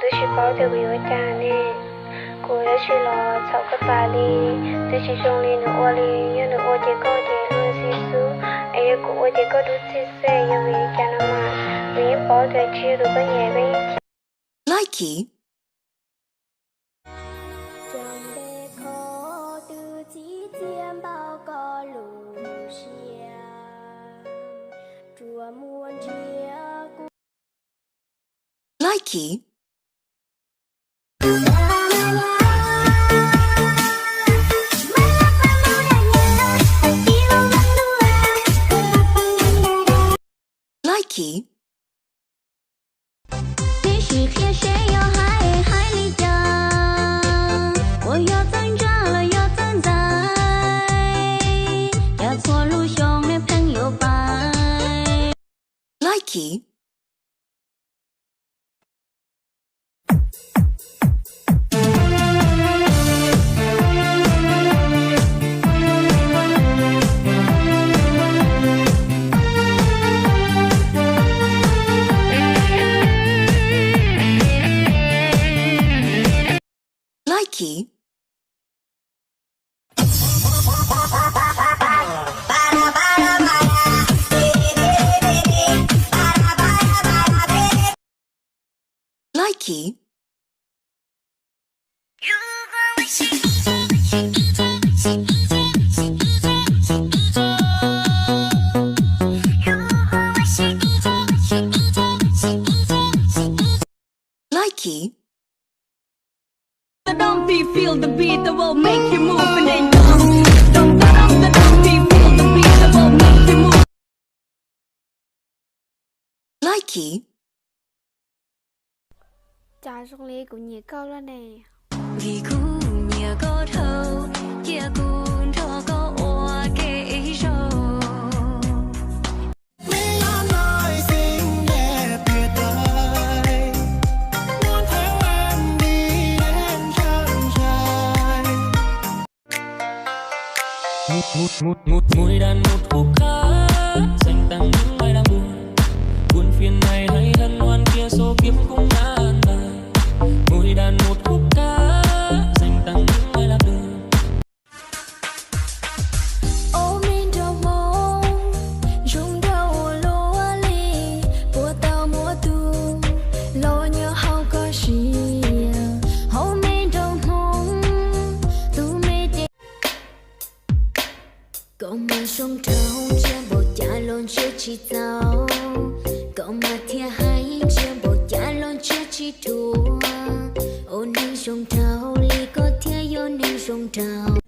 tôi chỉ bảo theo người cha nè cô ấy chỉ lo cháu có tài đi tôi chỉ dùng đi nữa đi nhớ nữa chỉ có chỉ hơn xí xú ấy cô chỉ có đủ xí xe như vậy cha nó mà vì bảo theo chưa được có nhẹ với Likey. Trong bề khó từ chỉ chiêm bao có lũ xia chùa muôn chia Likey. Likey. 必须和谁要海里讲，我要增长了要增在，要错路兄的朋友吧。Likey. Likey. Likey. Likey. The dumpy, feel the beat that will make you move and then the dumpy, feel the beat that will make you move. Likey. cha xuống lý của nhị câu đó nè Vì khu nhà có thâu kia cũng cho có oa kê sầu. Ngút mùi đàn một khúc ca dành tặng những ai đang buồn buồn phiền này hay hân hoan kia số kiếp cũng đã an bài mùi đàn một khúc ca dành tặng những ai lạc đường Ôm in trong mong rung đầu lúa ly của tao mùa tu lo nhớ hao có gì ôm in trong mong tu mê đi cậu mà sông trâu chia bộ cha lon chưa chi tao cậu mà thia hay chia bộ cha lon chưa chi thua ôn đi sông trâu ly có thia yo đi sông trâu